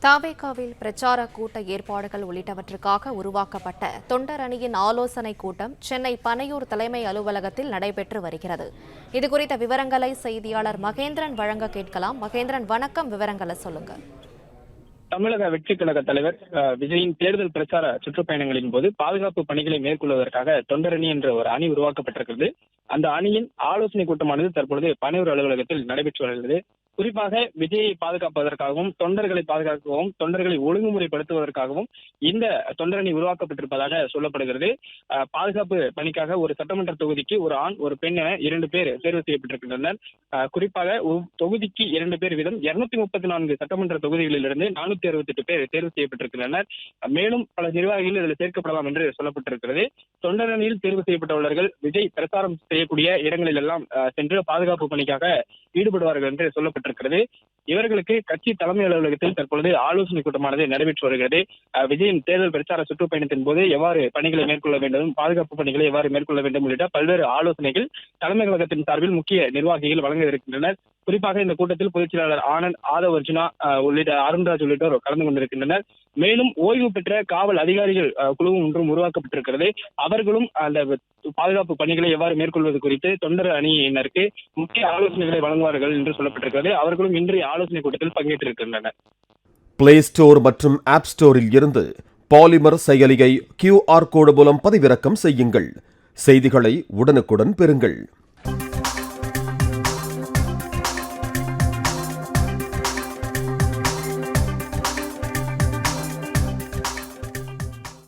தவேகாவில் பிரச்சார கூட்ட ஏற்பாடுகள் உள்ளிட்டவற்றுக்காக உருவாக்கப்பட்ட தொண்டர் அணியின் ஆலோசனைக் கூட்டம் சென்னை பனையூர் தலைமை அலுவலகத்தில் நடைபெற்று வருகிறது. இதுகுறித்த விவரங்களை செய்தியாளர் மகேந்திரன் வழங்க கேட்கலாம். மகேந்திரன், வணக்கம். விவரங்களை சொல்லுங்க. தமிழக வெற்றி கழக தலைவர் விஜயின் தேர்தல் பிரச்சார சுற்றுப்பயணங்களின் போது பாதுகாப்பு பணிகளை மேற்கொள்வதற்காக தொண்டரணி என்ற ஒரு அணி உருவாக்கப்பட்டிருக்கிறது. அந்த அணியின் ஆலோசனை கூட்டமானது தற்பொழுது பனையூர் அலுவலகத்தில் நடைபெற்று வருகிறது. குறிப்பாக விஜயை பாதுகாப்பதற்காகவும் தொண்டர்களை பாதுகாக்கவும் தொண்டர்களை ஒழுங்குமுறைப்படுத்துவதற்காகவும் இந்த தொண்டரணி உருவாக்கப்பட்டிருப்பதாக சொல்லப்படுகிறது. பாதுகாப்பு பணிக்காக ஒரு சட்டமன்ற தொகுதிக்கு ஒரு ஆண் ஒரு பெண் என 2 பேர் தேர்வு செய்யப்பட்டிருக்கின்றனர். குறிப்பாக தொகுதிக்கு 2 பேர் வீதம் 234 சட்டமன்ற தொகுதிகளிலிருந்து 468 பேர் தேர்வு செய்யப்பட்டிருக்கின்றனர். மேலும் பல நிர்வாகிகள் இதில் சேர்க்கப்படலாம் என்று சொல்லப்பட்டிருக்கிறது. தொண்டரணியில் தேர்வு செய்யப்பட்டவர்கள் விஜய் பிரச்சாரம் செய்யக்கூடிய இடங்களில் எல்லாம் சென்று பாதுகாப்பு பணிக்காக ஈடுபடுவார்கள் என்று சொல்லப்பட்டிருக்கிறது. இவர்களுக்கு கட்சி தலைமை அலுவலகத்தில் தற்பொழுது ஆலோசனை கூட்டமானது நடைபெற்று வருகிறது. விஜயின் தேர்தல் பிரச்சார சுற்றுப்பயணத்தின் போது எவ்வாறு பணிகளை மேற்கொள்ள வேண்டும், பாதுகாப்பு பணிகளை எவ்வாறு மேற்கொள்ள வேண்டும் உள்ளிட்ட பல்வேறு ஆலோசனைகள் தலைமை கழகத்தின் சார்பில் முக்கிய நிர்வாகிகள் வழங்க இருக்கின்றனர். குறிப்பாக இந்த கூட்டத்தில் பொதுச் செயலாளர் ஆனந்த், ஆதவ் அர்ஜுனா உள்ளிட்ட அருண்ராஜ் உள்ளிட்டோர் கலந்து கொண்டிருக்கின்றனர். மேலும் ஓய்வு பெற்ற காவல் அதிகாரிகள் குழுவும் ஒன்றும் உருவாக்கப்பட்டிருக்கிறது. அவர்களும் அந்த பாதுகாப்பு பணிகளை எவ்வாறு மேற்கொள்வது குறித்து தொண்டர் அணியினருக்கு முக்கிய ஆலோசனைகளை வழங்குவார்கள் என்று சொல்லப்பட்டிருக்கிறது. அவர்களும் இன்றைய ஆலோசனை கூட்டத்தில் பங்கேற்றிருக்கின்றனர். பிளே ஸ்டோர் மற்றும் ஆப் ஸ்டோரில் இருந்து பாலிமர் செயலியை QR கோடு மூலம் பதிவிறக்கம் செய்யுங்கள். செய்திகளை உடனுக்குடன் பெறுங்கள்.